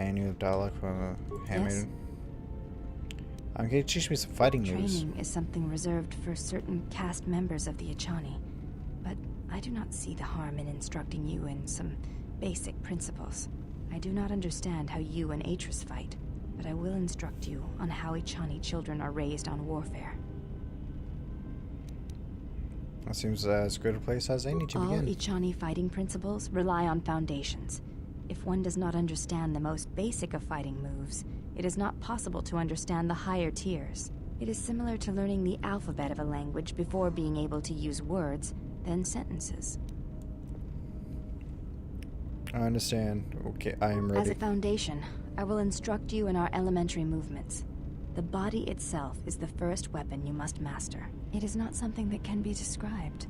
And you dialogue from a handmaiden. Yes. Can you teach me some fighting moves? Training is something reserved for certain caste members of the Echani, but I do not see the harm in instructing you in some basic principles. I do not understand how you and Atris fight, but I will instruct you on how Echani children are raised on warfare. That seems as good a place as any to All begin. Echani fighting principles rely on foundations. If one does not understand the most basic of fighting moves, it is not possible to understand the higher tiers. It is similar to learning the alphabet of a language before being able to use words, then sentences. I understand. Okay, I am ready. As a foundation, I will instruct you in our elementary movements. The body itself is the first weapon you must master. It is not something that can be described.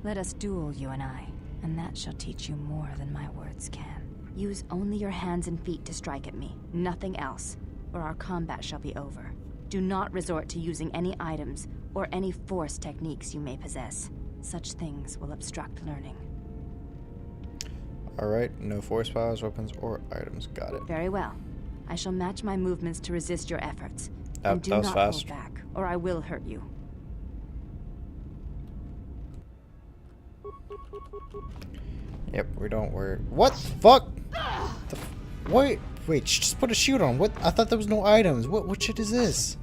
Let us duel, you and I, and that shall teach you more than my words can. Use only your hands and feet to strike at me, nothing else, or our combat shall be over. Do not resort to using any items or any force techniques you may possess. Such things will obstruct learning. Alright, no force powers, weapons, or items. Got it. Very well. I shall match my movements to resist your efforts. That And do was not fast. hold back, or I will hurt you. Yep, we don't worry. What the fuck? Wait, just put a shield on. What? I thought there was no items. What shit is this?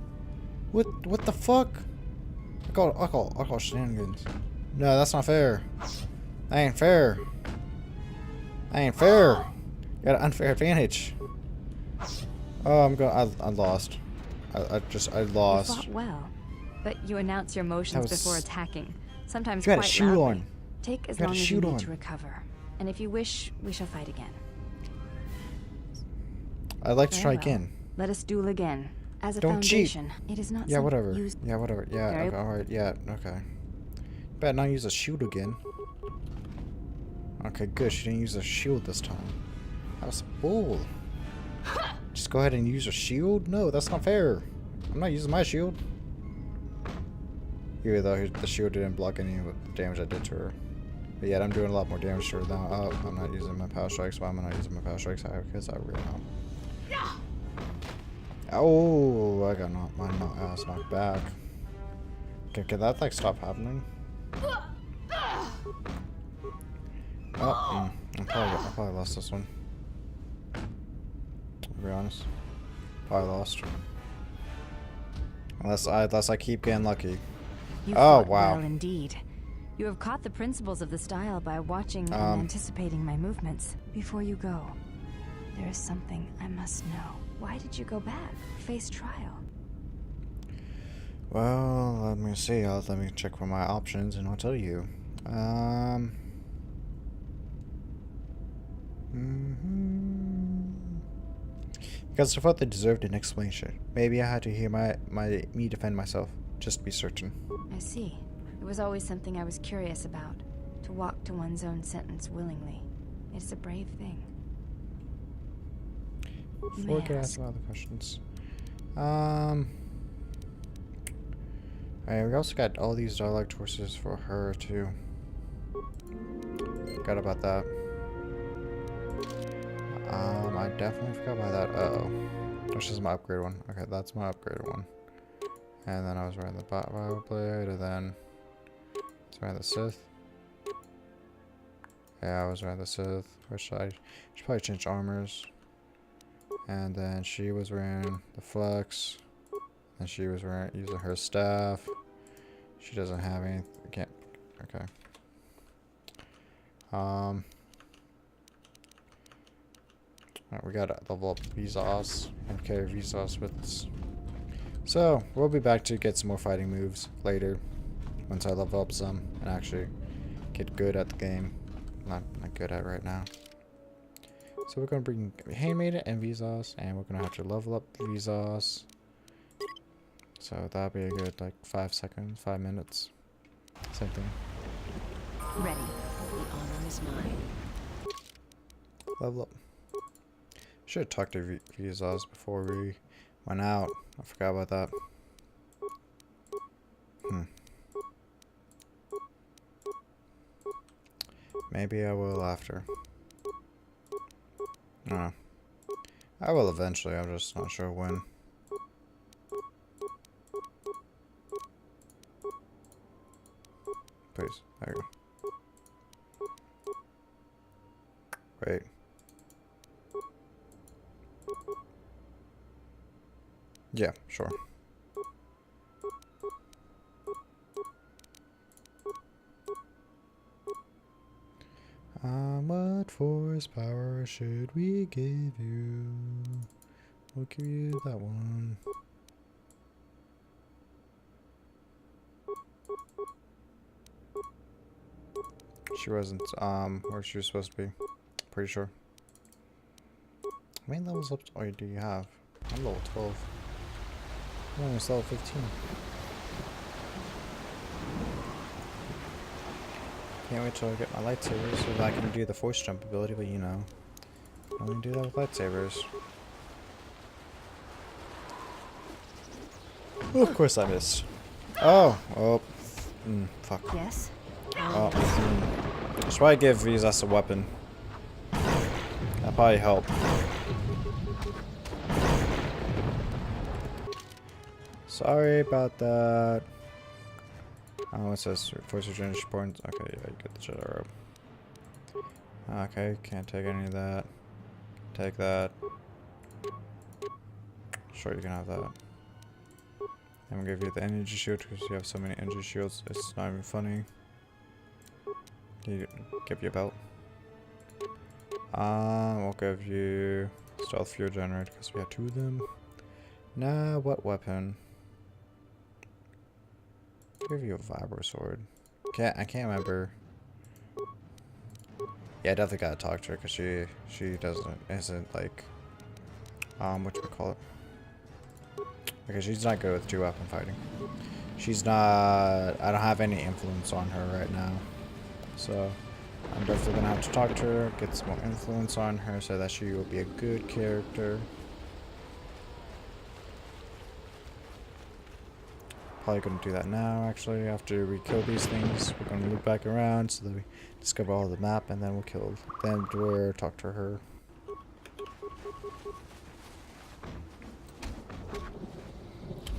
What the fuck? I call shenanigans. No, that's not fair. That ain't fair. That ain't fair. You got an unfair advantage. Oh, I lost. I lost. You fought well, but you announce your motions before attacking. Sometimes You had a quite shoe loudly. on. Take as You had long a as you shoe need on. to recover. And if you wish, we shall fight again. I'd like to try Very well. again. Let us duel again. As a Don't cheat. foundation, it is not Yeah, something whatever. used. Yeah, whatever. Yeah, Very- okay, alright, yeah, okay. Better not use a shield again. Okay, good. She didn't use a shield this time. That was bull. Just go ahead and use a shield? No, that's not fair. I'm not using my shield. Even though the shield didn't block any of the damage I did to her. But yet I'm doing a lot more damage to her now. Oh, I'm not using my power strikes. Why am I not using my power strikes? Because I really know. Oh, I got my ass knocked back. Can that like stop happening? Oh, I probably lost this one. To be honest, probably lost. Unless I keep getting lucky. You Oh, fought wow. well indeed. You have caught the principles of the style by watching and anticipating my movements. Before you go, there is something I must know. Why did you go back? Face trial. Well, let me see. Let me check for my options, and I'll tell you. Because I thought they deserved an explanation. Maybe I had to hear me defend myself, just to be certain. I see. It was always something I was curious about. To walk to one's own sentence willingly. It's a brave thing. Before I can ask other questions. Alright, we also got all these dialect horses for her too. Forgot about that. I definitely forgot about that. Uh-oh. Which is my upgrade one. Okay, that's my upgraded one. And then I was wearing the Bible Blade, and then I was wearing the Sith. Yeah, I was wearing the Sith, which I should probably change armors. And then she was wearing the Flex. And she was using her staff. She doesn't have any. Can't. Okay. Alright, we gotta level up Vizos and carry Vizos with us. So we'll be back to get some more fighting moves later, once I level up some and actually get good at the game. Not good at it right now. So we're gonna bring Handmaiden and Vizos, and we're gonna have to level up Vizos. So that'll be a good like 5 minutes. Same thing. Ready. The honor is mine. Level up. Should have talked to Vizos before we went out. I forgot about that. Maybe I will after. I will eventually, I'm just not sure when. Please, there you go. Wait. Yeah, sure. What force power should we give you? We'll give you that one. She wasn't, where she was supposed to be. Pretty sure. How many levels up do you have? I'm level 12. I'm almost level 15. Can't wait till I get my lightsabers so that I can do the force jump ability, but you know, I only do that with lightsabers. Oh, of course I missed. Oh, fuck. Yes? Oh, I should probably give Visas a weapon. That'll probably help. Sorry about that. Oh, it says force regeneration points. Okay, yeah, you get the Jedi robe. Okay, can't take any of that. Take that. Sure, you can have that. I'm gonna give you the energy shield because you have so many energy shields. It's not even funny. You give you a belt. We'll give you stealth fuel generator because we have 2 of them. Now, what weapon? I'll give you a vibro sword. I can't remember. Yeah, I definitely gotta talk to her because she isn't like whatchamacallit. Because she's not good with 2-weapon fighting. She's not. I don't have any influence on her right now. So I'm definitely gonna have to talk to her, get some more influence on her so that she will be a good character. Probably gonna do that now actually. After we kill these things, we're gonna loop back around so that we discover all of the map and then we'll talk to her.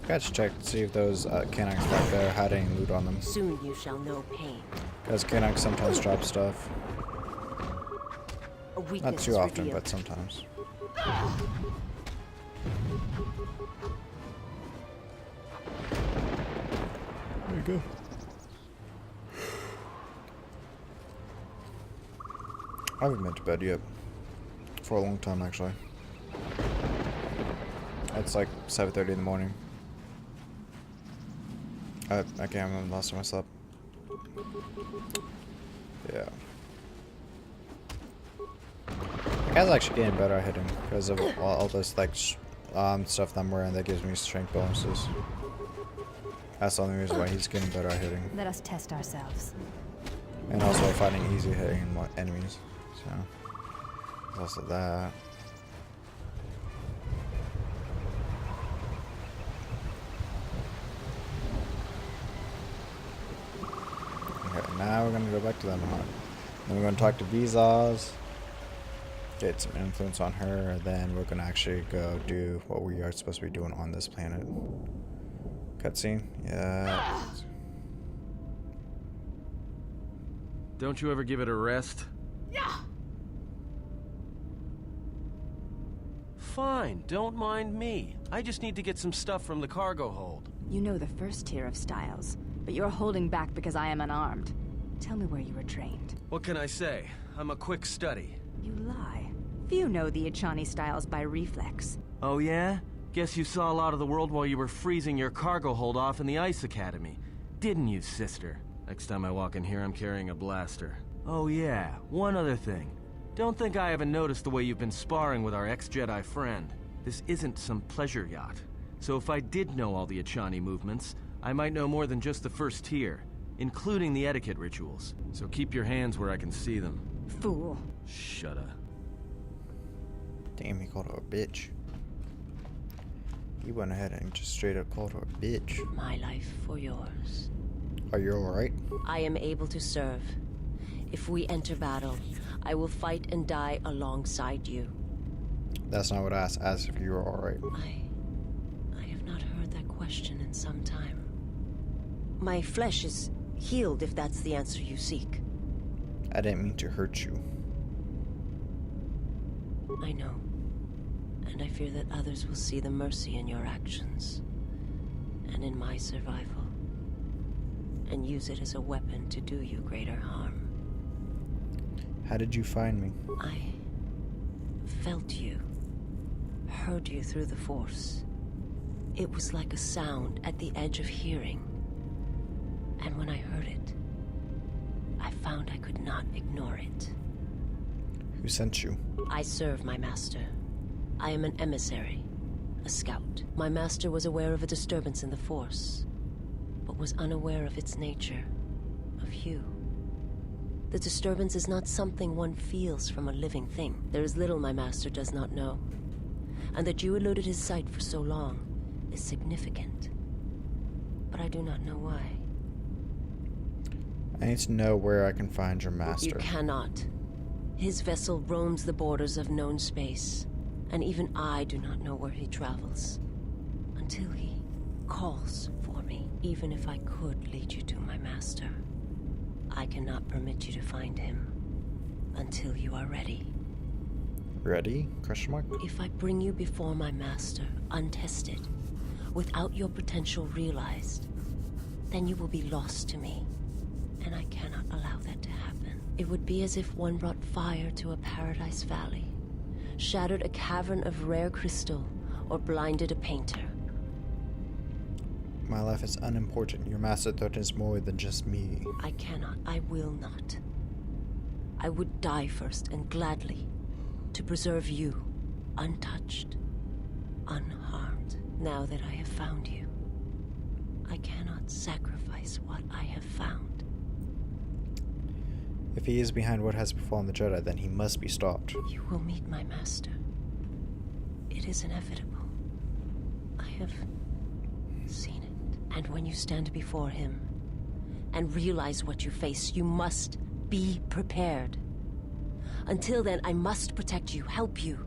Gotta check to see if those Kanaks back there had any loot on them. Soon you shall know pain. Because Kanaks sometimes drop stuff. A weakness Not too is often, revealed. but sometimes. There you go. I haven't been to bed yet. For a long time, actually. It's like 7:30 in the morning. I can't remember the last time I slept. Yeah. The guy's actually getting better at hitting because of all this like stuff that I'm wearing that gives me strength bonuses. That's the only reason why he's getting better at hitting. Let us test ourselves. And also fighting easy hitting enemies. So there's also that. Okay, now we're gonna go back to them. Then we're gonna talk to Visas, get some influence on her, and then we're gonna actually go do what we are supposed to be doing on this planet. Cutscene? Yeah. Don't you ever give it a rest? Fine, don't mind me. I just need to get some stuff from the cargo hold. You know the first tier of styles, but you're holding back because I am unarmed. Tell me where you were trained. What can I say? I'm a quick study. You lie. Few know the Echani styles by reflex. Oh yeah? Guess you saw a lot of the world while you were freezing your cargo hold off in the Ice Academy. Didn't you, sister? Next time I walk in here, I'm carrying a blaster. Oh yeah, one other thing. Don't think I haven't noticed the way you've been sparring with our ex-Jedi friend. This isn't some pleasure yacht. So if I did know all the Echani movements, I might know more than just the first tier, including the etiquette rituals. So keep your hands where I can see them. Fool. Shut up. Damn, he called her a bitch. He went ahead and just straight up called her a bitch. My life for yours. Are you alright? I am able to serve. If we enter battle, I will fight and die alongside you. That's not what I asked. I asked if you were alright. I have not heard that question in some time. My flesh is healed, if that's the answer you seek. I didn't mean to hurt you. I know. And I fear that others will see the mercy in your actions. And in my survival. And use it as a weapon to do you greater harm. How did you find me? I felt you. Heard you through the Force. It was like a sound at the edge of hearing. And when I heard it, I found I could not ignore it. Who sent you? I serve my master. I am an emissary, a scout. My master was aware of a disturbance in the Force, but was unaware of its nature, of you. The disturbance is not something one feels from a living thing. There is little my master does not know. And that you eluded his sight for so long is significant. But I do not know why. I need to know where I can find your master. You cannot. His vessel roams the borders of known space, and even I do not know where he travels. Until he calls for me. Even if I could lead you to my master, I cannot permit you to find him until you are ready. Ready? Question mark? If I bring you before my master, untested, without your potential realized, then you will be lost to me, and I cannot allow that to happen. It would be as if one brought fire to a paradise valley, shattered a cavern of rare crystal, or blinded a painter. My life is unimportant. Your master threatens more than just me. I cannot. I will not. I would die first, and gladly, to preserve you, untouched, unharmed. Now that I have found you, I cannot sacrifice what I have found. If he is behind what has befallen the Jedi, then he must be stopped. You will meet my master. It is inevitable. I have seen it. And when you stand before him and realize what you face, you must be prepared. Until then, I must protect you, help you,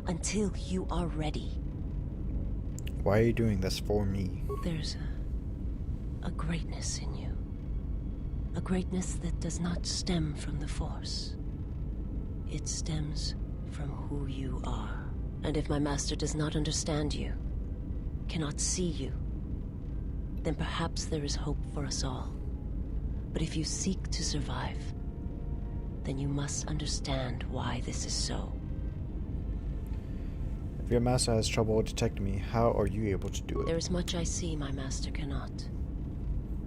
until you are ready. Why are you doing this for me? There's a greatness in you. A greatness that does not stem from the Force. It stems from who you are. And if my master does not understand you, cannot see you, then perhaps there is hope for us all. But if you seek to survive, then you must understand why this is so. If your master has trouble detecting me, how are you able to do it? There is much I see my master cannot.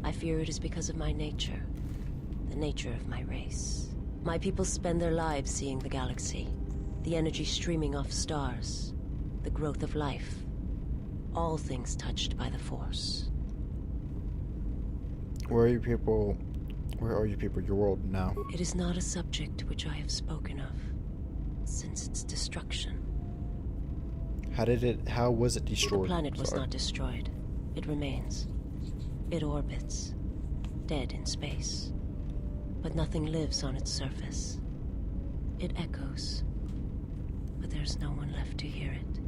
I fear it is because of my nature, the nature of my race. My people spend their lives seeing the galaxy, the energy streaming off stars, the growth of life, all things touched by the Force. Where are you people? Your world now? It is not a subject which I have spoken of since its destruction. How was it destroyed? The planet was not destroyed. It remains. It orbits, dead in space. But nothing lives on its surface. It echoes, but there's no one left to hear it.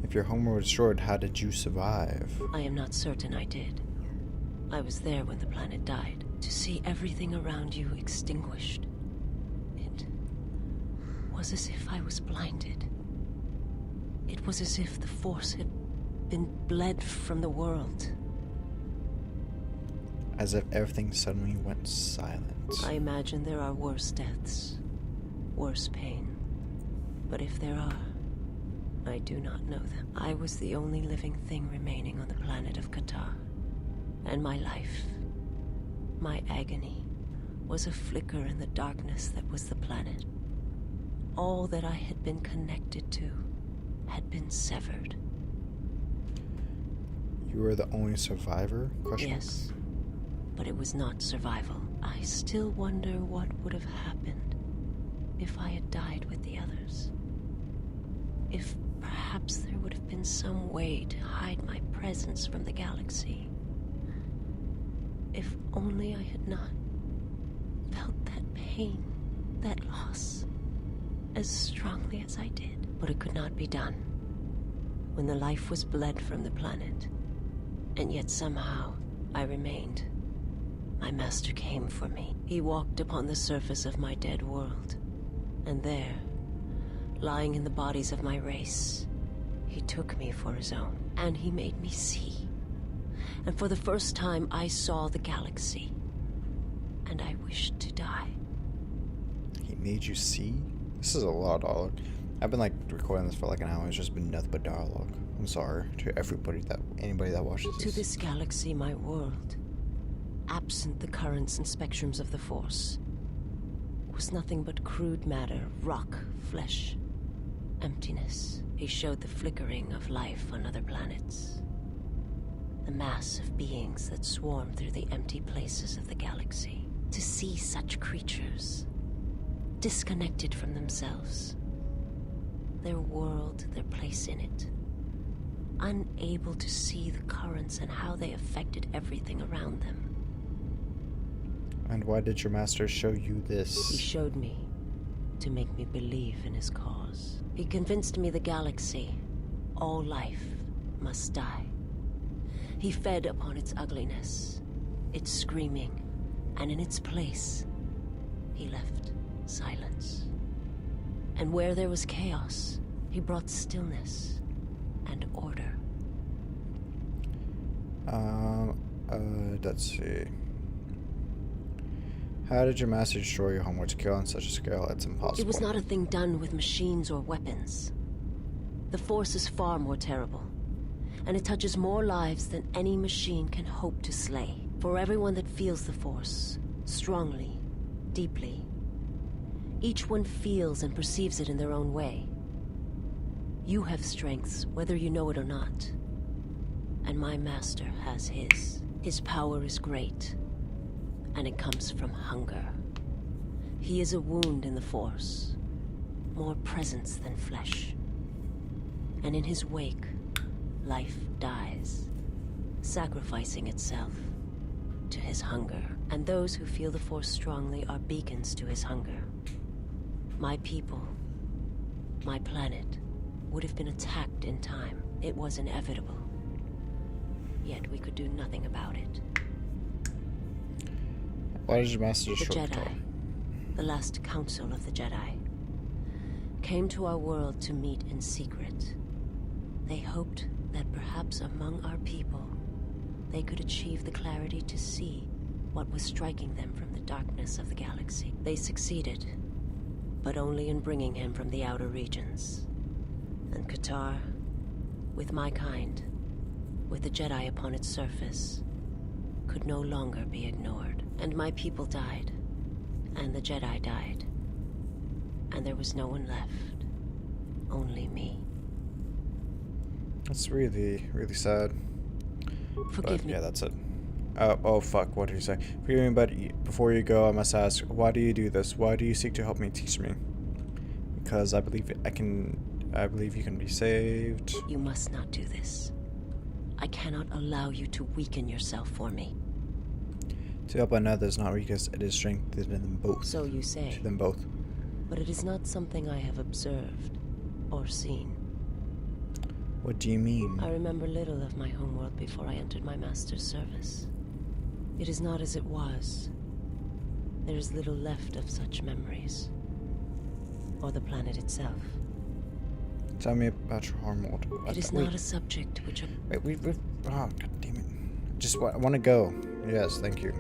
If your home were destroyed, how did you survive? I am not certain I did. I was there when the planet died. To see everything around you extinguished. It was as if I was blinded. It was as if the Force had been bled from the world. As if everything suddenly went silent. I imagine there are worse deaths, worse pain. But if there are, I do not know them. I was the only living thing remaining on the planet of KoTOR. And my life, my agony, was a flicker in the darkness that was the planet. All that I had been connected to had been severed. You were the only survivor? Yes, but it was not survival. I still wonder what would have happened if I had died with the others. If perhaps there would have been some way to hide my presence from the galaxy. If only I had not felt that pain, that loss, as strongly as I did. But it could not be done. When the life was bled from the planet, and yet somehow I remained, my master came for me. He walked upon the surface of my dead world, and there, lying in the bodies of my race, he took me for his own, and he made me see. And for the first time, I saw the galaxy, and I wished to die. He made you see? This is a lot of dialogue. I've been like recording this for like an hour. It's just been nothing but dialogue. I'm sorry to anybody that watches this. To this galaxy, my world, absent the currents and spectrums of the Force, was nothing but crude matter, rock, flesh, emptiness. He showed the flickering of life on other planets. The mass of beings that swarm through the empty places of the galaxy. To see such creatures, disconnected from themselves, their world, their place in it, unable to see the currents and how they affected everything around them. And why did your master show you this? He showed me to make me believe in his cause. He convinced me the galaxy, all life, must die. He fed upon its ugliness, its screaming, and in its place, he left silence. And where there was chaos, he brought stillness and order. Let's see. How did your master destroy your homeworld to kill on such a scale? It's impossible. It was not a thing done with machines or weapons. The Force is far more terrible, and it touches more lives than any machine can hope to slay. For everyone that feels the Force, strongly, deeply, each one feels and perceives it in their own way. You have strengths, whether you know it or not. And my master has his. His power is great, and it comes from hunger. He is a wound in the Force, more presence than flesh. And in his wake, life dies, sacrificing itself to his hunger. And those who feel the Force strongly are beacons to his hunger. My people, my planet, would have been attacked in time. It was inevitable. Yet we could do nothing about it. Why did your master The destroy Jedi, the last council of the Jedi, came to our world to meet in secret. They hoped that perhaps among our people, they could achieve the clarity to see what was striking them from the darkness of the galaxy. They succeeded, but only in bringing him from the outer regions. And KoTOR, with my kind, with the Jedi upon its surface, could no longer be ignored. And my people died, and the Jedi died, and there was no one left, only me. That's really, really sad. Forgive But, me. yeah, that's it. Oh fuck, what did he say? Forgive me, but before you go, I must ask, why do you do this? Why do you seek to help me teach me? Because I believe you can be saved. You must not do this. I cannot allow you to weaken yourself for me. To help another is not weakness, it is strength to them both. So you say. To them both. But it is not something I have observed or seen. What do you mean? I remember little of my homeworld before I entered my master's service. It is not as it was. There is little left of such memories. Or the planet itself. Tell me about your homeworld. It is not a subject which... Wait, oh, god damn it. I want to go. Yes, thank you.